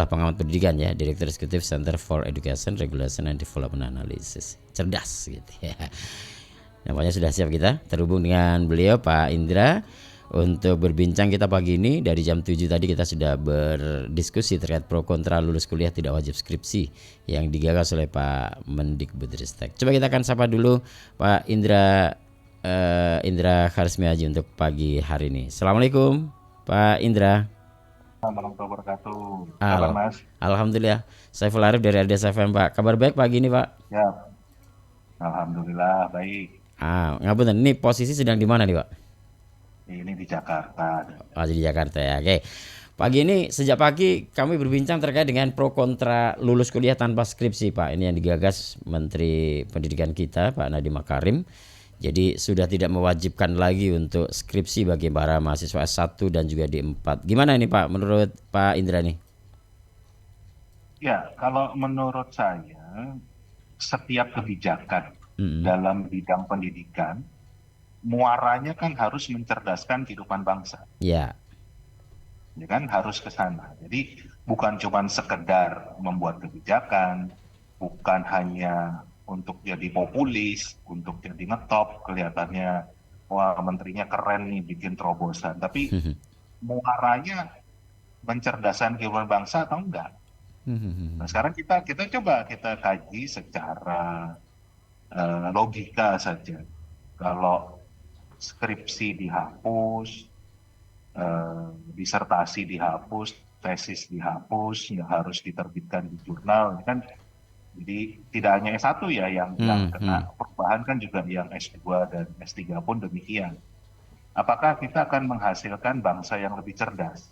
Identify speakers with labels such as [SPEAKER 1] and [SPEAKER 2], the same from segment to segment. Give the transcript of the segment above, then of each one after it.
[SPEAKER 1] pengamat pendidikan ya, Direktur Eksekutif Center for Education, Regulation and Development Analysis. Cerdas gitu ya. Namanya sudah siap kita terhubung dengan beliau Pak Indra untuk berbincang kita pagi ini. Dari jam 7 tadi kita sudah berdiskusi terkait pro kontra lulus kuliah tidak wajib skripsi yang digagas oleh Pak Mendikbudristek. Coba kita akan sapa dulu Pak Indra Indra Karismiaji untuk pagi hari ini. Assalamualaikum Pak Indra.
[SPEAKER 2] Assalamualaikum warahmatullahi wabarakatuh. Kabar
[SPEAKER 1] Al
[SPEAKER 2] Mas?
[SPEAKER 1] Alhamdulillah. Saya Arif dari RDS FM Pak. Kabar baik pagi ini Pak.
[SPEAKER 2] Ya, alhamdulillah baik.
[SPEAKER 1] Ngapunten. Ini posisi sedang di mana nih Pak?
[SPEAKER 2] Ini di Jakarta.
[SPEAKER 1] Masih di Jakarta ya. Oke. Pagi ini sejak pagi kami berbincang terkait dengan pro kontra lulus kuliah tanpa skripsi Pak. Ini yang digagas Menteri Pendidikan kita Pak Nadiem Makarim. Jadi sudah tidak mewajibkan lagi untuk skripsi bagi para mahasiswa S1 dan juga D4. Gimana ini Pak menurut Pak Indra nih?
[SPEAKER 2] Ya, kalau menurut saya setiap kebijakan
[SPEAKER 1] Mm-mm.
[SPEAKER 2] dalam bidang pendidikan muaranya kan harus mencerdaskan kehidupan bangsa,
[SPEAKER 1] Ya.
[SPEAKER 2] ya kan harus ke sana. Jadi bukan cuma sekedar membuat kebijakan, bukan hanya untuk jadi populis, untuk jadi ngetop, kelihatannya wah menterinya keren nih bikin terobosan, tapi muaranya mencerdaskan kehidupan bangsa atau enggak. Nah, sekarang kita coba kita kaji secara logika saja. Kalau skripsi dihapus, disertasi dihapus, tesis dihapus, nggak harus diterbitkan di jurnal, ini kan jadi tidak hanya S1 ya yang
[SPEAKER 1] Hmm, hmm.
[SPEAKER 2] kena perubahan, kan juga yang S2 dan S3 pun demikian. Apakah kita akan menghasilkan bangsa yang lebih cerdas?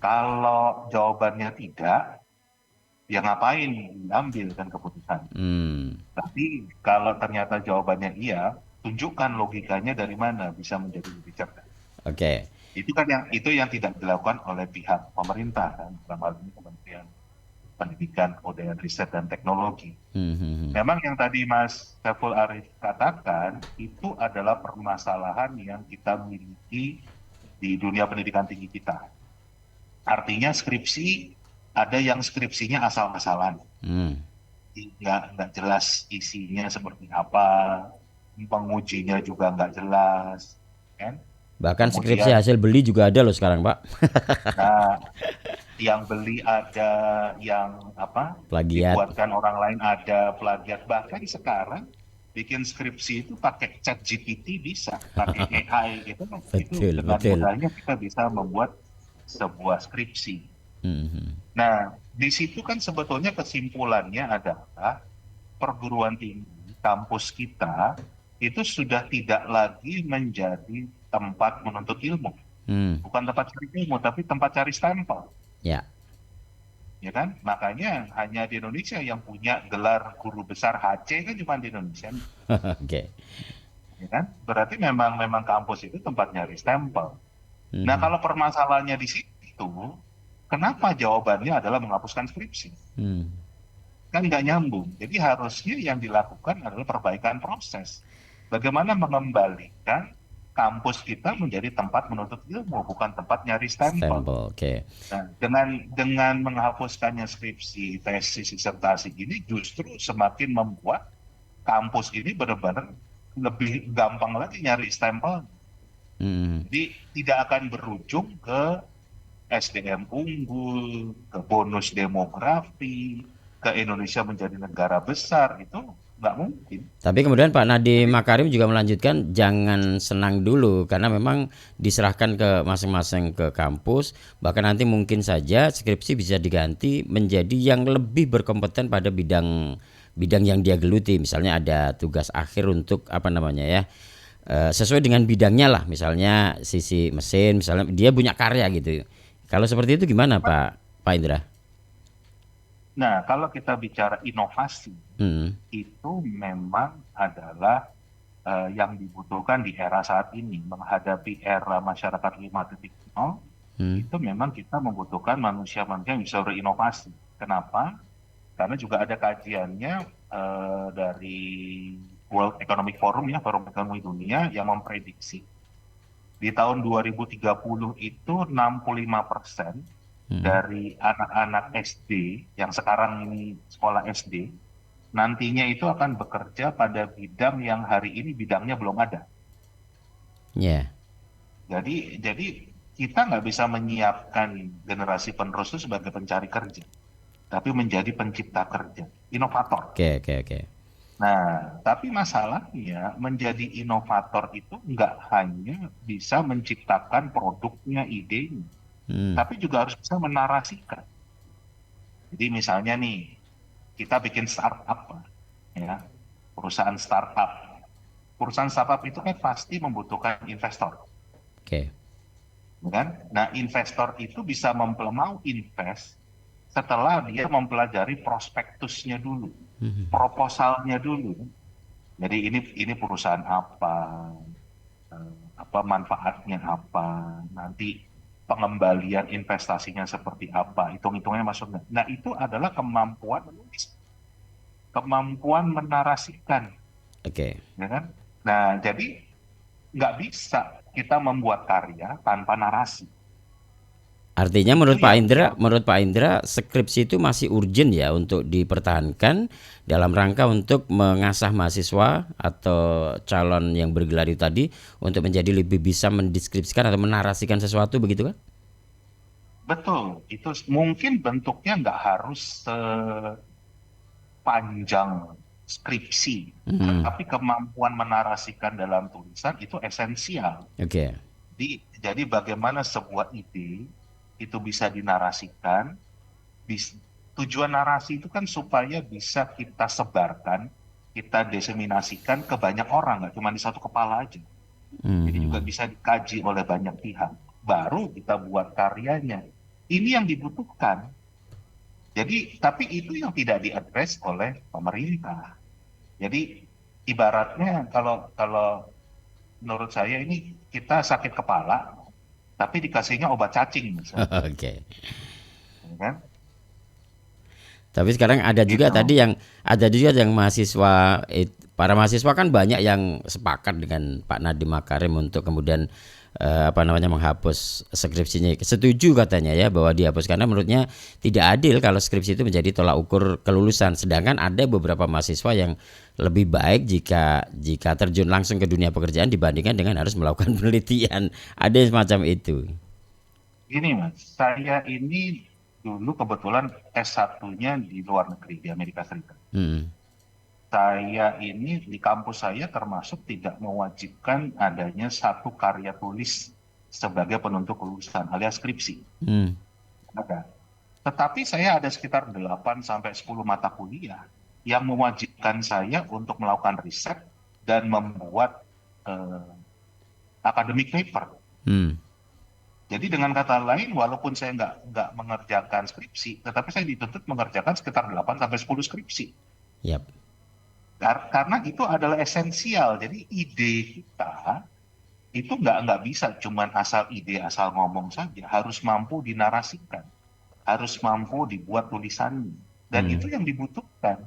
[SPEAKER 2] Kalau jawabannya tidak, ya ngapain diambil kan keputusan.
[SPEAKER 1] Hmm.
[SPEAKER 2] Tapi kalau ternyata jawabannya iya, tunjukkan logikanya dari mana bisa menjadi lebih cerdas.
[SPEAKER 1] Oke.
[SPEAKER 2] Itu yang tidak dilakukan oleh pihak pemerintah kan, dalam hal ini Kementerian Pendidikan, Kebudayaan, Riset dan Teknologi.
[SPEAKER 1] Hmm, hmm, hmm.
[SPEAKER 2] Memang yang tadi Mas Saiful Arif katakan itu adalah permasalahan yang kita miliki di dunia pendidikan tinggi kita. Artinya skripsi ada yang skripsinya asal-asalan,
[SPEAKER 1] Hmm.
[SPEAKER 2] nggak jelas isinya seperti apa, pengujinya juga nggak jelas, kan?
[SPEAKER 1] Bahkan skripsi
[SPEAKER 2] Kemudian,
[SPEAKER 1] hasil beli juga ada loh sekarang, Pak.
[SPEAKER 2] nah, yang beli ada, yang apa,
[SPEAKER 1] Plagiat.
[SPEAKER 2] dibuatkan orang lain ada, plagiat. Bahkan sekarang bikin skripsi itu pakai chat GPT bisa, pakai AI gitu, itu
[SPEAKER 1] Betul,
[SPEAKER 2] dengan
[SPEAKER 1] betul.
[SPEAKER 2] mudahnya kita bisa membuat sebuah skripsi.
[SPEAKER 1] Hmm, hmm.
[SPEAKER 2] Nah, di situ kan sebetulnya kesimpulannya adalah perguruan tinggi, kampus kita itu sudah tidak lagi menjadi tempat menuntut ilmu.
[SPEAKER 1] Hmm.
[SPEAKER 2] Bukan tempat cari ilmu, tapi tempat cari stempel.
[SPEAKER 1] Ya.
[SPEAKER 2] Ya kan? Makanya hanya di Indonesia yang punya gelar guru besar HC kan cuma di Indonesia.
[SPEAKER 1] Oke.
[SPEAKER 2] Ya kan? Berarti memang kampus itu tempat nyari stempel.
[SPEAKER 1] Hmm,
[SPEAKER 2] Nah,
[SPEAKER 1] hmm.
[SPEAKER 2] kalau permasalahannya di situ, kenapa jawabannya adalah menghapuskan skripsi?
[SPEAKER 1] Hmm.
[SPEAKER 2] Kan nggak nyambung. Jadi harusnya yang dilakukan adalah perbaikan proses. Bagaimana mengembalikan kampus kita menjadi tempat menuntut ilmu, bukan tempat nyari stempel.
[SPEAKER 1] Stempel. Oke.
[SPEAKER 2] Nah, dengan menghapuskannya skripsi, tesis, disertasi ini justru semakin membuat kampus ini benar-benar lebih gampang lagi nyari stempel.
[SPEAKER 1] Hmm.
[SPEAKER 2] Jadi tidak akan berujung ke SDM unggul, ke bonus demografi, ke Indonesia menjadi negara besar, itu nggak mungkin.
[SPEAKER 1] Tapi kemudian Pak Nadiem
[SPEAKER 2] Jadi,
[SPEAKER 1] Makarim juga melanjutkan jangan senang dulu karena memang diserahkan ke masing-masing ke kampus, bahkan nanti mungkin saja skripsi bisa diganti menjadi yang lebih berkompeten pada bidang bidang yang dia geluti. Misalnya ada tugas akhir untuk apa namanya ya, sesuai dengan bidangnya lah, misalnya sisi mesin, misalnya dia punya karya gitu. Kalau seperti itu gimana Pak Indra?
[SPEAKER 2] nah kalau kita bicara inovasi,
[SPEAKER 1] Hmm.
[SPEAKER 2] itu memang adalah yang dibutuhkan di era saat ini, menghadapi era masyarakat 5.0,
[SPEAKER 1] Hmm.
[SPEAKER 2] itu memang kita membutuhkan manusia-manusia yang bisa berinovasi. Kenapa? Karena juga ada kajiannya dari World Economic Forum ya, Forum Ekonomi Dunia yang memprediksi di tahun 2030 itu 65% dari anak-anak SD yang sekarang ini sekolah SD, nantinya itu akan bekerja pada bidang yang hari ini bidangnya belum ada.
[SPEAKER 1] Ya.
[SPEAKER 2] Jadi kita nggak bisa menyiapkan generasi penerus itu sebagai pencari kerja, tapi menjadi pencipta kerja, inovator.
[SPEAKER 1] Oke, oke, oke.
[SPEAKER 2] Nah, tapi masalahnya menjadi inovator itu nggak hanya bisa menciptakan produknya, idenya,
[SPEAKER 1] Hmm.
[SPEAKER 2] tapi juga harus bisa menarasikan. Jadi misalnya nih, kita bikin startup, ya, perusahaan startup. Perusahaan startup itu kan pasti membutuhkan investor,
[SPEAKER 1] Oke.
[SPEAKER 2] ya kan? Nah, investor itu bisa mau invest setelah dia mempelajari prospektusnya dulu, proposalnya dulu. Jadi ini perusahaan apa manfaatnya apa, nanti pengembalian investasinya seperti apa, hitung-hitungnya masuk nggak. Nah, itu adalah kemampuan menulis, kemampuan menarasikan,
[SPEAKER 1] Oke.
[SPEAKER 2] ya kan? Nah, jadi nggak bisa kita membuat karya tanpa narasi.
[SPEAKER 1] Artinya
[SPEAKER 2] Itu yang
[SPEAKER 1] Menurut Pak Indra, skripsi itu masih urgent ya untuk dipertahankan dalam rangka untuk mengasah mahasiswa atau calon yang bergelar itu tadi untuk menjadi lebih bisa mendeskripsikan atau menarasikan sesuatu, begitu kan?
[SPEAKER 2] betul. Itu mungkin bentuknya nggak harus sepanjang skripsi,
[SPEAKER 1] Hmm.
[SPEAKER 2] tapi kemampuan menarasikan dalam tulisan itu esensial.
[SPEAKER 1] Oke.
[SPEAKER 2] Jadi bagaimana sebuah ide itu bisa dinarasikan. Tujuan narasi itu kan supaya bisa kita sebarkan, kita diseminasikan ke banyak orang, nggak cuma di satu kepala aja. Jadi juga
[SPEAKER 1] Hmm.
[SPEAKER 2] bisa dikaji oleh banyak pihak. Baru kita buat karyanya. Ini yang dibutuhkan. Jadi, tapi itu yang tidak diadres oleh pemerintah. Jadi, ibaratnya kalau kalau menurut saya ini kita sakit kepala, tapi dikasihnya obat cacing misalnya,
[SPEAKER 1] Oke.
[SPEAKER 2] ya kan?
[SPEAKER 1] Tapi sekarang
[SPEAKER 2] Itu
[SPEAKER 1] ada juga yang para mahasiswa kan banyak yang sepakat dengan Pak Nadiem Makarim untuk kemudian apa namanya menghapus skripsinya. Setuju katanya ya bahwa dihapus karena menurutnya tidak adil kalau skripsi itu menjadi tolak ukur kelulusan. Sedangkan ada beberapa mahasiswa yang lebih baik jika terjun langsung ke dunia pekerjaan dibandingkan dengan harus melakukan penelitian. Ada semacam itu.
[SPEAKER 2] gini Mas, saya ini dulu kebetulan S1-nya di luar negeri, di Amerika Serikat.
[SPEAKER 1] Hmm.
[SPEAKER 2] Saya ini di kampus saya termasuk tidak mewajibkan adanya satu karya tulis sebagai penentu kelulusan alias skripsi.
[SPEAKER 1] Hmm.
[SPEAKER 2] Ada. Tetapi saya ada sekitar 8 sampai 10 mata kuliah yang mewajibkan saya untuk melakukan riset dan membuat eh, academic paper.
[SPEAKER 1] Hmm.
[SPEAKER 2] Jadi dengan kata lain, walaupun saya nggak mengerjakan skripsi, tetapi saya dituntut mengerjakan sekitar 8 sampai 10 skripsi.
[SPEAKER 1] Yap.
[SPEAKER 2] Karena itu adalah esensial. Jadi ide kita itu nggak bisa cuman asal ide, asal ngomong saja. Harus mampu dinarasikan, harus mampu dibuat tulisannya. Dan
[SPEAKER 1] Hmm.
[SPEAKER 2] itu yang dibutuhkan.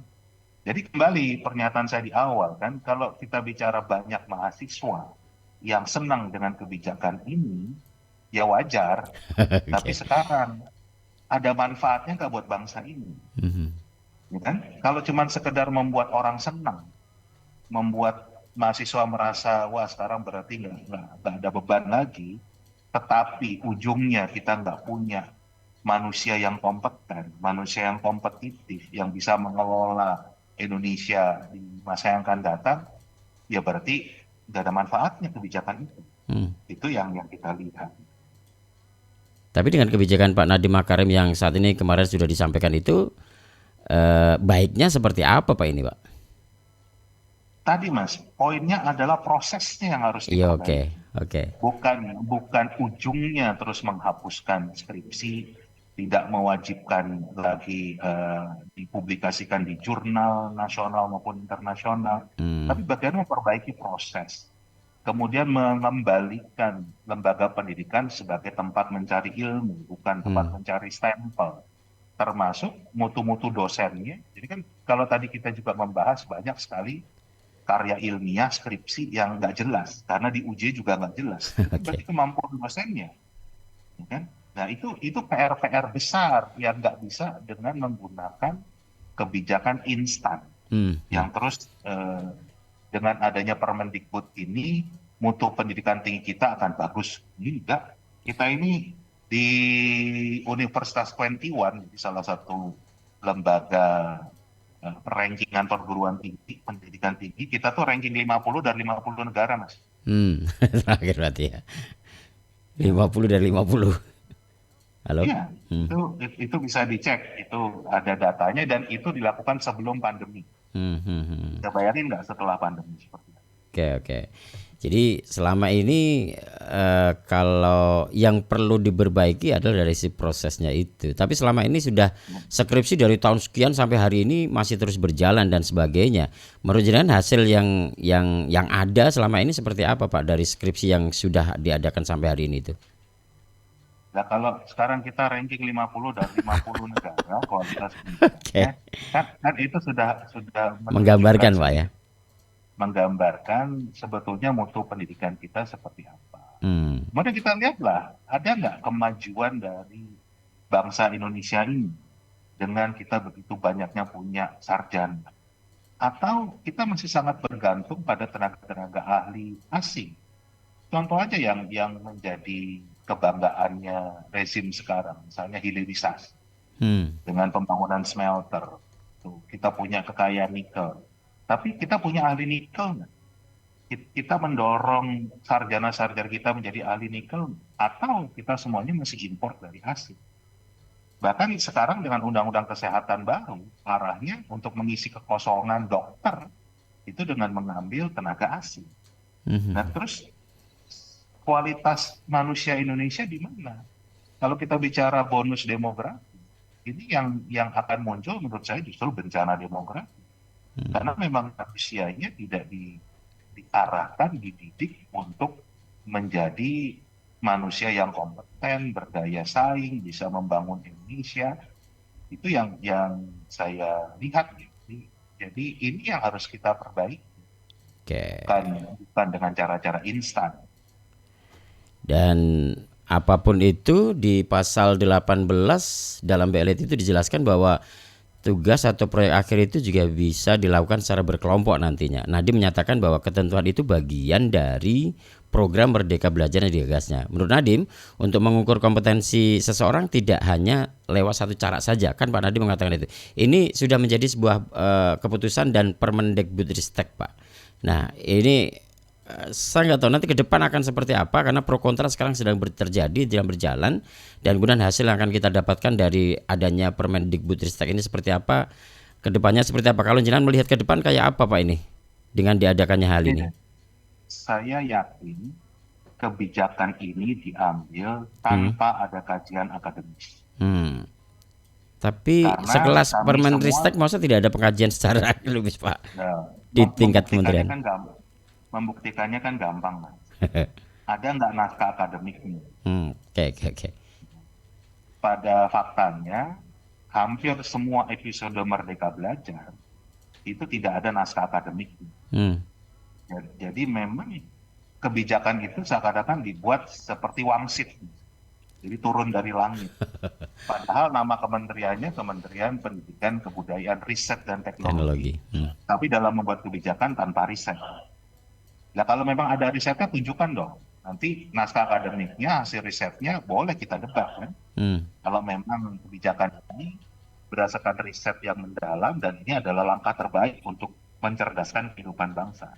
[SPEAKER 2] Jadi kembali pernyataan saya di awal kan, kalau kita bicara banyak mahasiswa yang senang dengan kebijakan ini, ya wajar. Tapi
[SPEAKER 1] Oke.
[SPEAKER 2] sekarang ada manfaatnya nggak buat bangsa ini?
[SPEAKER 1] Hmm.
[SPEAKER 2] Ya kan? Kalau cuma sekedar membuat orang senang, membuat mahasiswa merasa wah sekarang berarti nggak ada beban lagi, tetapi ujungnya kita nggak punya manusia yang kompeten, manusia yang kompetitif, yang bisa mengelola Indonesia di masa yang akan datang, ya berarti nggak ada manfaatnya kebijakan itu.
[SPEAKER 1] Hmm.
[SPEAKER 2] Itu yang kita lihat.
[SPEAKER 1] Tapi dengan kebijakan Pak Nadiem Makarim yang saat ini kemarin sudah disampaikan itu, baiknya seperti apa Pak ini Pak?
[SPEAKER 2] Tadi Mas, poinnya adalah prosesnya yang harus
[SPEAKER 1] Iya, oke,
[SPEAKER 2] diperbaiki.
[SPEAKER 1] oke.
[SPEAKER 2] Bukan ujungnya terus menghapuskan skripsi, tidak mewajibkan lagi dipublikasikan di jurnal nasional maupun internasional,
[SPEAKER 1] Hmm.
[SPEAKER 2] tapi bagaimana memperbaiki proses, kemudian mengembalikan lembaga pendidikan sebagai tempat mencari ilmu, bukan tempat
[SPEAKER 1] Hmm.
[SPEAKER 2] mencari stempel, termasuk mutu-mutu dosennya. Jadi kan kalau tadi kita juga membahas banyak sekali karya ilmiah skripsi yang nggak jelas karena diuji juga nggak jelas, itu kan
[SPEAKER 1] Oke.
[SPEAKER 2] berarti kemampuan dosennya, ya kan? Nah, itu PR-PR besar yang nggak bisa dengan menggunakan kebijakan instan
[SPEAKER 1] Hmm, hmm.
[SPEAKER 2] yang terus dengan adanya Permendikbud ini mutu pendidikan tinggi kita akan bagus. Ini enggak. Kita ini di Universitas 21, di salah satu lembaga rankingan perguruan tinggi, pendidikan tinggi, kita tuh ranking 50 dari 50 negara, Mas.
[SPEAKER 1] Terakhir berarti ya.
[SPEAKER 2] Ya.
[SPEAKER 1] 50 dari 50. Halo?
[SPEAKER 2] Iya,
[SPEAKER 1] Hmm,
[SPEAKER 2] itu bisa dicek, itu ada datanya dan itu dilakukan sebelum pandemi.
[SPEAKER 1] hmm, hmm, hmm.
[SPEAKER 2] Kita bayarin nggak setelah pandemi seperti itu?
[SPEAKER 1] Oke, oke. Jadi selama ini kalau yang perlu diperbaiki adalah dari si prosesnya itu. Tapi selama ini sudah skripsi dari tahun sekian sampai hari ini masih terus berjalan dan sebagainya. Menurut jenengan hasil yang ada selama ini seperti apa Pak dari skripsi yang sudah diadakan sampai hari ini itu?
[SPEAKER 2] Nah, kalau sekarang kita ranking 50 dari 50 negara kualitas pendidikannya,
[SPEAKER 1] Oke,
[SPEAKER 2] kan itu sudah menunjukkan
[SPEAKER 1] menggambarkan Pak ya.
[SPEAKER 2] sedikit, menggambarkan sebetulnya mutu pendidikan kita seperti apa.
[SPEAKER 1] Hmm,
[SPEAKER 2] Kemudian kita lihatlah, ada nggak kemajuan dari bangsa Indonesia ini dengan kita begitu banyaknya punya sarjana? Atau kita masih sangat bergantung pada tenaga-tenaga ahli asing? Contoh aja yang menjadi kebanggaannya rezim sekarang, misalnya hilirisasi
[SPEAKER 1] hmm,
[SPEAKER 2] dengan pembangunan smelter. Tuh, kita punya kekayaan nikel. Tapi kita punya ahli nikel nggak? Kita mendorong sarjana-sarjana kita menjadi ahli nikel nggak? Atau kita semuanya masih impor dari asing. Bahkan sekarang dengan undang-undang kesehatan baru, arahnya untuk mengisi kekosongan dokter itu dengan mengambil tenaga asing.
[SPEAKER 1] hmm,
[SPEAKER 2] Nah,
[SPEAKER 1] hmm.
[SPEAKER 2] terus kualitas manusia Indonesia di mana? Kalau kita bicara bonus demografi, ini yang akan muncul menurut saya justru bencana demografi. Karena memang manusianya tidak diarahkan, dididik untuk menjadi manusia yang kompeten, berdaya saing, bisa membangun Indonesia. Itu yang saya lihat. Jadi ini yang harus kita perbaiki,
[SPEAKER 1] Oke.
[SPEAKER 2] bukan dengan cara-cara instan.
[SPEAKER 1] Dan apapun itu di pasal 18 dalam BLT itu dijelaskan bahwa tugas atau proyek akhir itu juga bisa dilakukan secara berkelompok nantinya. Nadiem menyatakan bahwa ketentuan itu bagian dari program Merdeka Belajar yang digagasnya. Menurut Nadiem, untuk mengukur kompetensi seseorang tidak hanya lewat satu cara saja. Kan Pak Nadiem mengatakan itu. Ini sudah menjadi sebuah keputusan dan Permendikbudristek, Pak. Nah, ini saya nggak tahu nanti ke depan akan seperti apa karena pro kontra sekarang sedang terjadi, sedang berjalan dan kemudian hasil yang akan kita dapatkan dari adanya Permendikbudristek ini seperti apa, ke depannya seperti apa. Kalau jenengan melihat ke depan kayak apa Pak ini dengan diadakannya hal ini?
[SPEAKER 2] Tidak. Saya yakin kebijakan ini diambil
[SPEAKER 1] Hmm.
[SPEAKER 2] tanpa ada kajian akademis.
[SPEAKER 1] Hmm. Tapi
[SPEAKER 2] Karena
[SPEAKER 1] sekelas
[SPEAKER 2] kami
[SPEAKER 1] Permenristek
[SPEAKER 2] semua,
[SPEAKER 1] masa tidak ada pengkajian secara akademis Pak
[SPEAKER 2] ya,
[SPEAKER 1] di tingkat
[SPEAKER 2] membuktikannya
[SPEAKER 1] kementerian?
[SPEAKER 2] kan gampang. Membuktikannya kan gampang, Mas. Ada nggak naskah akademiknya?
[SPEAKER 1] Oke, oke, oke.
[SPEAKER 2] Pada faktanya, hampir semua episode Merdeka Belajar itu tidak ada naskah akademiknya.
[SPEAKER 1] Hmm.
[SPEAKER 2] Jadi memang kebijakan itu seakan-akan dibuat seperti wangsit. Jadi turun dari langit. Padahal nama kementeriannya Kementerian Pendidikan, Kebudayaan, Riset, dan Teknologi.
[SPEAKER 1] Teknologi.
[SPEAKER 2] Tapi dalam membuat kebijakan tanpa riset. Nah, kalau memang ada risetnya, tunjukkan dong. Nanti naskah akademiknya, hasil risetnya, boleh kita debat. Kan?
[SPEAKER 1] Hmm.
[SPEAKER 2] Kalau memang kebijakan ini berdasarkan riset yang mendalam, dan ini adalah langkah terbaik untuk mencerdaskan kehidupan bangsa.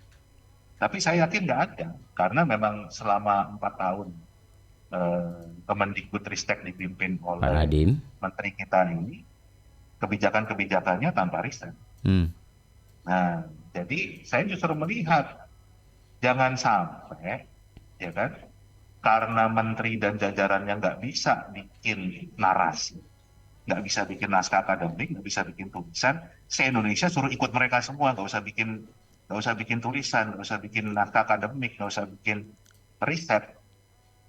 [SPEAKER 2] Tapi saya yakin nggak ada, karena memang selama 4 tahun Kemendikbudristek dipimpin
[SPEAKER 1] Pak
[SPEAKER 2] oleh
[SPEAKER 1] Nadiem.
[SPEAKER 2] menteri kita ini, kebijakan-kebijakannya tanpa riset.
[SPEAKER 1] Hmm.
[SPEAKER 2] Nah, jadi saya justru melihat jangan sampai, ya kan, karena menteri dan jajarannya nggak bisa bikin narasi, nggak bisa bikin naskah akademik, nggak bisa bikin tulisan, se-Indonesia suruh ikut mereka semua, nggak usah bikin tulisan, nggak usah bikin naskah akademik, nggak usah bikin riset,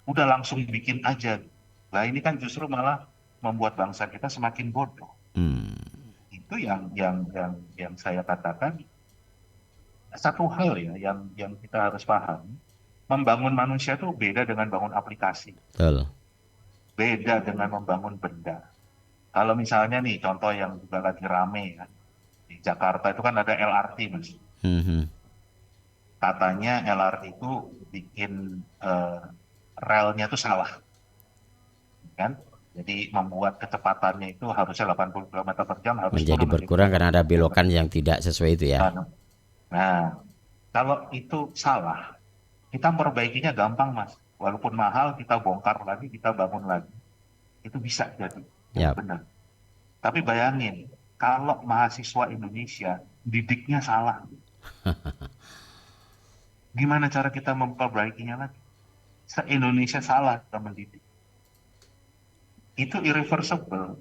[SPEAKER 2] udah langsung bikin aja. Nah ini kan justru malah membuat bangsa kita semakin bodoh.
[SPEAKER 1] Hmm.
[SPEAKER 2] Itu yang saya katakan satu hal ya yang kita harus paham. Membangun manusia itu beda dengan bangun aplikasi.
[SPEAKER 1] Betul.
[SPEAKER 2] beda dengan membangun benda. Kalau misalnya nih contoh yang juga lagi rame ya, di Jakarta itu kan ada LRT Mas.
[SPEAKER 1] Mhm.
[SPEAKER 2] Katanya LRT itu bikin relnya itu salah kan. Jadi membuat kecepatannya itu harusnya 80 km per jam harus
[SPEAKER 1] Menjadi
[SPEAKER 2] turun menjadi
[SPEAKER 1] berkurang karena ada
[SPEAKER 2] 70 km.
[SPEAKER 1] belokan yang tidak sesuai itu ya.
[SPEAKER 2] Nah, kalau itu salah, kita perbaikinya gampang Mas. Walaupun mahal, kita bongkar lagi, kita bangun lagi. Itu bisa jadi yang
[SPEAKER 1] Ya.
[SPEAKER 2] benar. Tapi bayangin, kalau mahasiswa Indonesia didiknya salah, gimana cara kita memperbaikinya lagi? Se-Indonesia salah kita mendidik. Itu irreversible.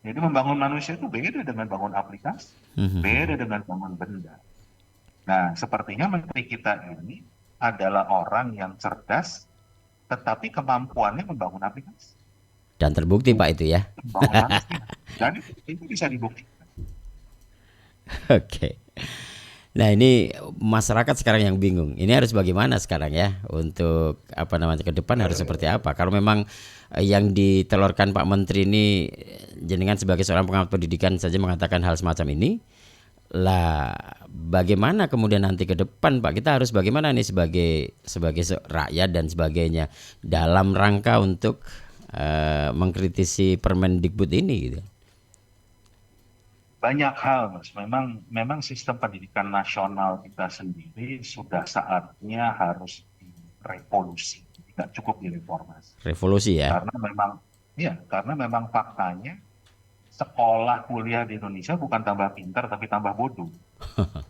[SPEAKER 2] Jadi membangun manusia itu beda dengan bangun aplikasi, beda
[SPEAKER 1] Mhm.
[SPEAKER 2] dengan bangun benda. Nah, sepertinya menteri kita ini adalah orang yang cerdas, tetapi kemampuannya membangun aplikasi,
[SPEAKER 1] Dan terbukti Pak
[SPEAKER 2] bukan
[SPEAKER 1] itu ya.
[SPEAKER 2] membangun manusia. Dan itu bisa dibuktikan.
[SPEAKER 1] Oke. Nah ini masyarakat sekarang yang bingung. Ini harus bagaimana sekarang ya untuk apa namanya ke depan harus seperti apa? Kalau memang yang ditelurkan Pak Menteri ini jenengan sebagai seorang pengamat pendidikan saja mengatakan hal semacam ini, lah bagaimana kemudian nanti ke depan Pak? Kita harus bagaimana nih sebagai sebagai rakyat dan sebagainya dalam rangka untuk mengkritisi Permendikbud ini gitu.
[SPEAKER 2] Banyak hal, Mas. Memang sistem pendidikan nasional kita sendiri sudah saatnya harus direvolusi, tidak cukup direformasi.
[SPEAKER 1] Revolusi ya.
[SPEAKER 2] Karena memang faktanya sekolah kuliah di Indonesia bukan tambah pintar tapi tambah bodoh.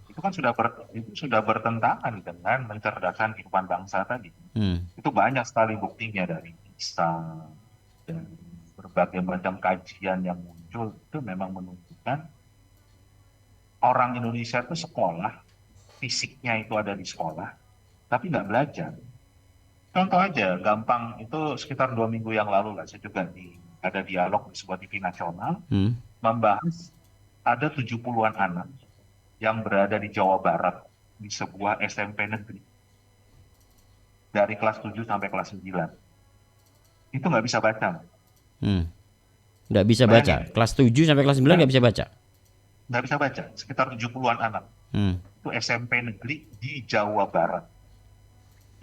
[SPEAKER 2] Itu sudah bertentangan dengan mencerdaskan kehidupan bangsa tadi.
[SPEAKER 1] Hmm.
[SPEAKER 2] Itu banyak sekali buktinya dari PISA dan berbagai macam kajian yang muncul itu memang menunjukkan orang Indonesia itu sekolah, fisiknya itu ada di sekolah, tapi nggak belajar. Contoh aja, gampang itu sekitar 2 minggu yang lalu lah, saya juga ada dialog di sebuah TV nasional
[SPEAKER 1] Hmm.
[SPEAKER 2] membahas ada 70-an anak yang berada di Jawa Barat di sebuah SMP negeri dari kelas 7 sampai kelas 9. Itu nggak bisa baca.
[SPEAKER 1] Hmm. Nggak bisa baca.
[SPEAKER 2] Bayangin,
[SPEAKER 1] Kelas 7 sampai kelas 9
[SPEAKER 2] nggak,
[SPEAKER 1] nggak bisa baca.
[SPEAKER 2] nggak bisa baca. Sekitar 70-an anak.
[SPEAKER 1] Hmm.
[SPEAKER 2] Itu SMP negeri di Jawa Barat.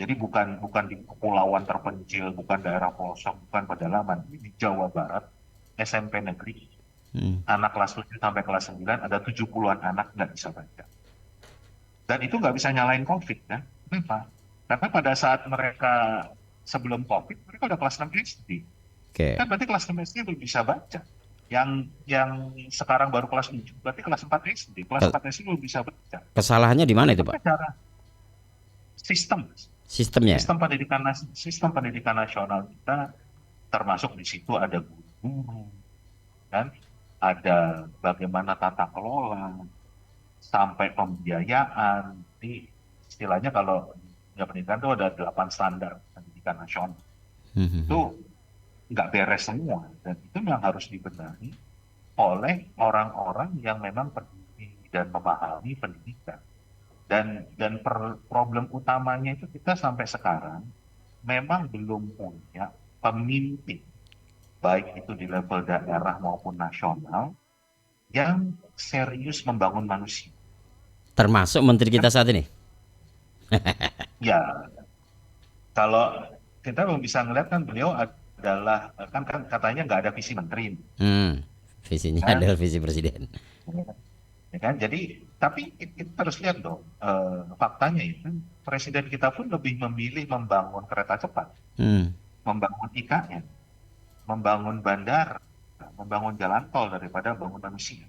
[SPEAKER 2] Jadi bukan di kepulauan terpencil, bukan daerah pelosok, bukan pedalaman. Ini di Jawa Barat, SMP negeri.
[SPEAKER 1] Hmm.
[SPEAKER 2] Anak kelas 7 sampai kelas 9, ada 70-an anak nggak bisa baca. Dan itu nggak bisa nyalain COVID kan? Kenapa? Karena pada saat mereka sebelum COVID, mereka udah kelas 6 SD.
[SPEAKER 1] Oke.
[SPEAKER 2] Kan berarti kelas 6 SD belum bisa baca. Yang sekarang baru kelas 7, berarti kelas 4 SD. Kelas 4 SD belum bisa baca.
[SPEAKER 1] Kesalahannya di mana itu
[SPEAKER 2] Itu
[SPEAKER 1] Pak?
[SPEAKER 2] cara sistem.
[SPEAKER 1] Sistemnya.
[SPEAKER 2] Sistem pendidikan nasional kita, termasuk di situ ada guru-guru, kan? Ada bagaimana tata kelola, sampai pembiayaan. Jadi istilahnya kalau ya pendidikan itu ada 8 standar pendidikan nasional.
[SPEAKER 1] Hmm.
[SPEAKER 2] Itu nggak beres semua dan itu yang harus dibenahi oleh orang-orang yang memang peduli dan memahami pendidikan. Dan problem utamanya itu kita sampai sekarang memang belum punya pemimpin, baik itu di level daerah maupun nasional, yang serius membangun manusia.
[SPEAKER 1] Termasuk menteri kita saat ini.
[SPEAKER 2] Ya, kalau kita belum bisa ngeliat kan beliau adalah kan katanya nggak ada visi menteri,
[SPEAKER 1] Hmm. Visinya
[SPEAKER 2] kan?
[SPEAKER 1] adalah visi presiden.
[SPEAKER 2] Ya kan? Jadi, tapi kita harus lihat dong, faktanya itu presiden kita pun lebih memilih membangun kereta cepat,
[SPEAKER 1] Hmm.
[SPEAKER 2] membangun IKN, membangun bandara, membangun jalan tol daripada bangun manusia.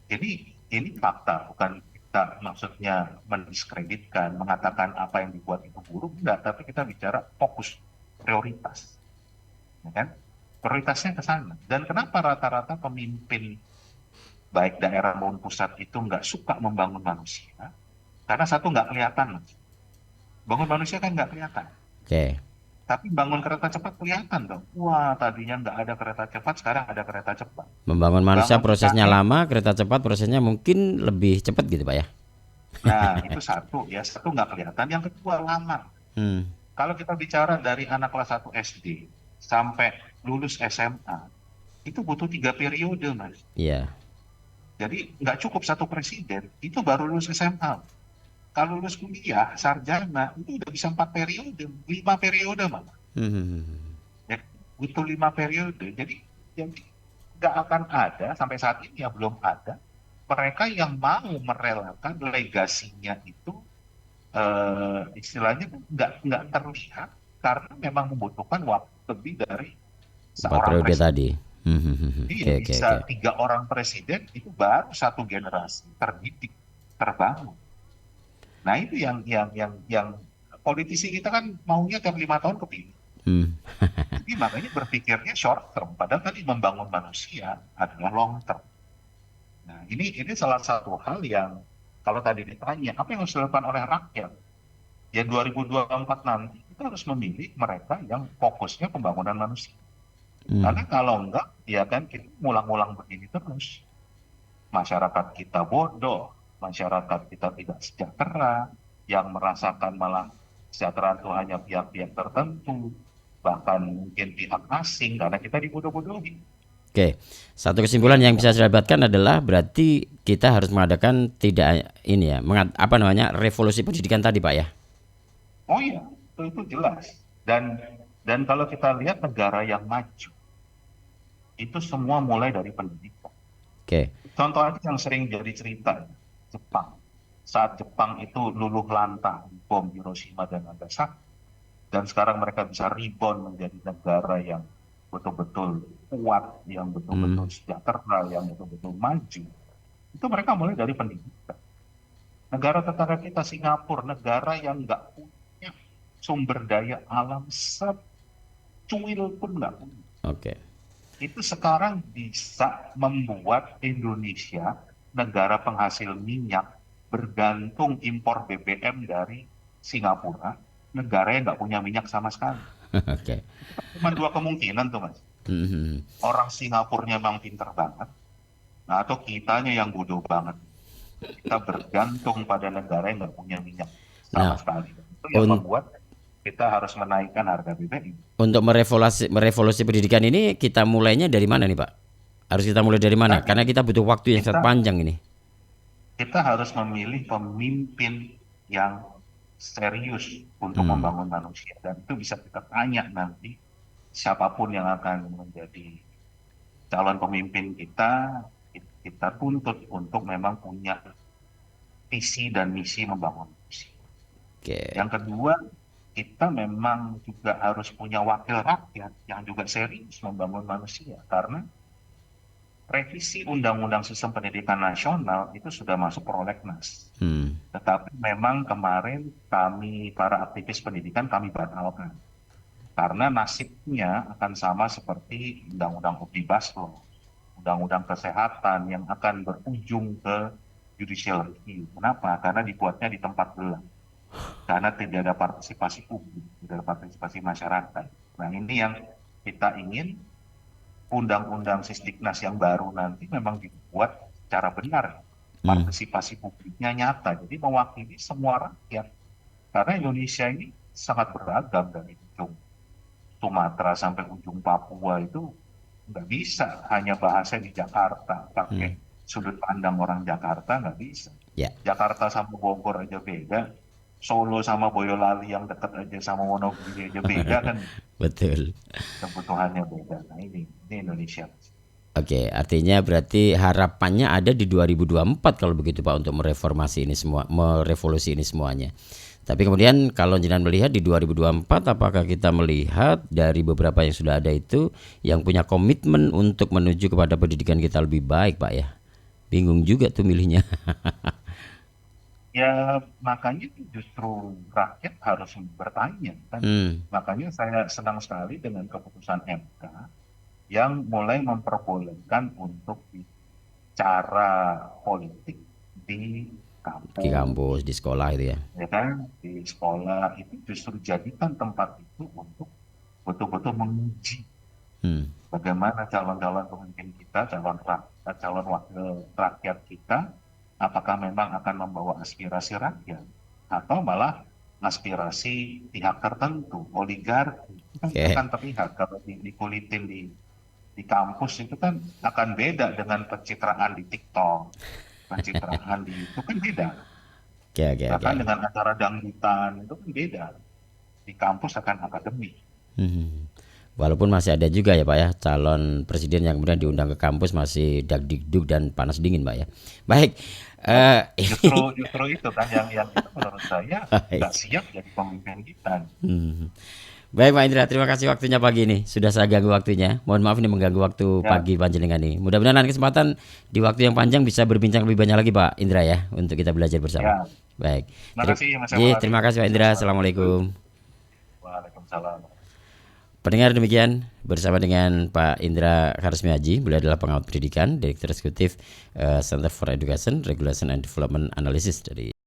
[SPEAKER 2] Jadi ini fakta, bukan kita maksudnya mendiskreditkan, mengatakan apa yang dibuat itu buruk, enggak, tapi kita bicara fokus, prioritas, ya kan? Prioritasnya ke sana. Dan kenapa rata-rata pemimpin baik daerah maupun pusat itu nggak suka membangun manusia? Karena satu nggak kelihatan, Mas. Bangun manusia kan nggak kelihatan.
[SPEAKER 1] Oke.
[SPEAKER 2] Tapi bangun kereta cepat kelihatan dong. Wah, tadinya nggak ada kereta cepat, sekarang ada kereta cepat.
[SPEAKER 1] Membangun manusia
[SPEAKER 2] Bangun
[SPEAKER 1] prosesnya
[SPEAKER 2] IKN,
[SPEAKER 1] lama, kereta cepat prosesnya mungkin lebih cepat gitu Pak ya.
[SPEAKER 2] nah itu satu, ya satu nggak kelihatan. Yang kedua lama.
[SPEAKER 1] Hmm.
[SPEAKER 2] Kalau kita bicara dari anak kelas 1 SD sampai lulus SMA itu butuh 3 periode, Mas.
[SPEAKER 1] Iya.
[SPEAKER 2] Jadi nggak cukup satu presiden, itu baru lulus SMA. Kalau lulus kuliah, sarjana, itu udah bisa 4 periode, 5 periode malah.
[SPEAKER 1] Hmm.
[SPEAKER 2] Ya, butuh 5 periode. Jadi nggak akan ada, sampai saat ini ya belum ada, mereka yang mau merelakan legasinya itu istilahnya nggak terlihat karena memang membutuhkan waktu lebih dari
[SPEAKER 1] 4
[SPEAKER 2] seorang
[SPEAKER 1] periode
[SPEAKER 2] presiden.
[SPEAKER 1] tadi.
[SPEAKER 2] Iya,
[SPEAKER 1] Oke, oke,
[SPEAKER 2] bisa
[SPEAKER 1] oke.
[SPEAKER 2] 3 orang presiden itu baru satu generasi terdidik, terbangun. Nah itu yang politisi kita kan maunya tiap 5 tahun kepilih.
[SPEAKER 1] Hmm.
[SPEAKER 2] Jadi makanya berpikirnya short term, padahal tadi membangun manusia adalah long term. Nah ini salah satu hal yang kalau tadi ditanya apa yang harus dilakukan oleh rakyat, ya 2024 nanti kita harus memilih mereka yang fokusnya pembangunan manusia. Karena
[SPEAKER 1] Hmm.
[SPEAKER 2] kalau enggak, ya kan kita ngulang-ngulang begini terus. Masyarakat kita bodoh, masyarakat kita tidak sejahtera, yang merasakan malah kesejahteraan itu hanya pihak-pihak tertentu, bahkan mungkin pihak asing, karena kita dibodoh-bodohi.
[SPEAKER 1] Oke, satu kesimpulan
[SPEAKER 2] Itu
[SPEAKER 1] yang
[SPEAKER 2] yang,
[SPEAKER 1] bisa saya dapatkan adalah berarti kita harus mengadakan tidak ini ya, apa namanya revolusi pendidikan tadi Pak ya.
[SPEAKER 2] oh iya, itu jelas. Dan kalau kita lihat negara yang maju, itu semua mulai dari pendidikan.
[SPEAKER 1] Oke.
[SPEAKER 2] Contoh aja yang sering jadi cerita, Jepang. Saat Jepang itu luluh lantah di bom Hiroshima dan Nagasaki, dan sekarang mereka bisa rebound menjadi negara yang betul-betul kuat, yang betul-betul
[SPEAKER 1] Hmm.
[SPEAKER 2] sejahtera, yang betul-betul maju. Itu mereka mulai dari pendidikan. Negara tetangga kita Singapura, negara yang nggak punya sumber daya alam secuil pun nggak punya.
[SPEAKER 1] Oke.
[SPEAKER 2] Itu sekarang bisa membuat Indonesia, negara penghasil minyak, bergantung impor BBM dari Singapura, negara yang nggak punya minyak sama sekali.
[SPEAKER 1] Oke.
[SPEAKER 2] Cuma dua kemungkinan tuh, Mas.
[SPEAKER 1] Hmm.
[SPEAKER 2] Orang Singapurnya memang pinter banget, nah atau kitanya yang bodoh banget. Kita bergantung pada negara yang nggak punya minyak sama
[SPEAKER 1] Nah,
[SPEAKER 2] sekali. Itu yang
[SPEAKER 1] un-
[SPEAKER 2] membuat kita harus menaikkan harga BBM.
[SPEAKER 1] untuk merevolusi pendidikan ini kita mulainya dari mana nih Pak? Harus kita mulai dari mana?
[SPEAKER 2] Tadi
[SPEAKER 1] Karena kita butuh waktu yang sangat
[SPEAKER 2] kita
[SPEAKER 1] panjang ini.
[SPEAKER 2] kita harus memilih pemimpin yang serius untuk
[SPEAKER 1] Hmm.
[SPEAKER 2] membangun manusia, dan itu bisa kita tanya nanti siapapun yang akan menjadi calon pemimpin kita, kita tuntut untuk memang punya visi dan misi membangun manusia.
[SPEAKER 1] Oke.
[SPEAKER 2] Yang kedua, kita memang juga harus punya wakil rakyat yang juga serius membangun manusia, karena revisi Undang-Undang Sistem Pendidikan Nasional itu sudah masuk prolegnas.
[SPEAKER 1] Hmm.
[SPEAKER 2] Tetapi memang kemarin kami, para aktivis pendidikan, kami batalkan. Karena nasibnya akan sama seperti Undang-Undang Omnibus Law, Undang-Undang Kesehatan yang akan berujung ke judicial review. Kenapa? Karena dibuatnya di tempat gelap. Karena tidak ada partisipasi publik, tidak ada partisipasi masyarakat. Nah ini yang kita ingin, Undang-Undang Sisdiknas yang baru nanti memang dibuat secara benar,
[SPEAKER 1] Hmm.
[SPEAKER 2] partisipasi publiknya nyata, jadi mewakili semua rakyat. Karena Indonesia ini sangat beragam, dari ujung Sumatera sampai ujung Papua, itu nggak bisa hanya bahasa di Jakarta, pakai
[SPEAKER 1] Hmm.
[SPEAKER 2] sudut pandang orang Jakarta, nggak bisa.
[SPEAKER 1] Ya,
[SPEAKER 2] Jakarta sama Bogor aja beda, Solo sama Boyolali yang dekat aja sama Wonogiri aja beda kan,
[SPEAKER 1] betul.
[SPEAKER 2] kebutuhannya beda. Nah ini Indonesia.
[SPEAKER 1] Oke, artinya berarti harapannya ada di 2024 kalau begitu Pak untuk mereformasi ini semua, merevolusi ini semuanya. Tapi kemudian kalau jenengan melihat di 2024 apakah kita melihat dari beberapa yang sudah ada itu yang punya komitmen untuk menuju kepada pendidikan kita lebih baik Pak ya? Bingung juga tuh milihnya.
[SPEAKER 2] Ya makanya itu justru rakyat harus bertanya kan.
[SPEAKER 1] Hmm.
[SPEAKER 2] Makanya saya senang sekali dengan keputusan MK yang mulai memperbolehkan untuk bicara politik di
[SPEAKER 1] Di
[SPEAKER 2] kampus,
[SPEAKER 1] kampus, di sekolah itu ya.
[SPEAKER 2] ya kan, di sekolah. Itu justru jadikan tempat itu untuk betul-betul menguji
[SPEAKER 1] Hmm.
[SPEAKER 2] bagaimana calon-calon pemimpin kita, calon rakyat, calon wakil rakyat kita, apakah memang akan membawa aspirasi rakyat atau malah aspirasi pihak tertentu, oligarki. Kan
[SPEAKER 1] Oke.
[SPEAKER 2] akan terlihat kalau dikulitin di kampus itu kan akan beda dengan pencitraan di TikTok, pencitraan di YouTube kan beda.
[SPEAKER 1] Oke, oke, oke.
[SPEAKER 2] Bahkan dengan acara dangdutan itu kan beda. Di kampus akan akademik.
[SPEAKER 1] Hmm. Walaupun masih ada juga ya Pak ya calon presiden yang kemudian diundang ke kampus masih dagdikduk dan panas dingin Pak ya. Baik.
[SPEAKER 2] Nah,
[SPEAKER 1] eh
[SPEAKER 2] justru itu kan yang itu menurut saya
[SPEAKER 1] baik.
[SPEAKER 2] nggak siap jadi pemimpin kita.
[SPEAKER 1] Hmm. Baik Pak Indra, terima kasih waktunya pagi ini. Sudah saya ganggu waktunya. Mohon maaf ini mengganggu waktu
[SPEAKER 2] Ya,
[SPEAKER 1] pagi panjenengan ini. Mudah-mudahan lain kesempatan di waktu yang panjang bisa berbincang lebih banyak lagi Pak Indra ya untuk kita belajar bersama.
[SPEAKER 2] ya.
[SPEAKER 1] Baik.
[SPEAKER 2] Terima kasih Mas
[SPEAKER 1] Terima
[SPEAKER 2] Emaladi.
[SPEAKER 1] kasih Pak Indra. Assalamualaikum.
[SPEAKER 2] Waalaikumsalam.
[SPEAKER 1] Pendengar demikian bersama dengan Pak Indra Karismiaji, beliau adalah pengamat pendidikan, Direktur Eksekutif Center for Education, Regulation and Development Analysis dari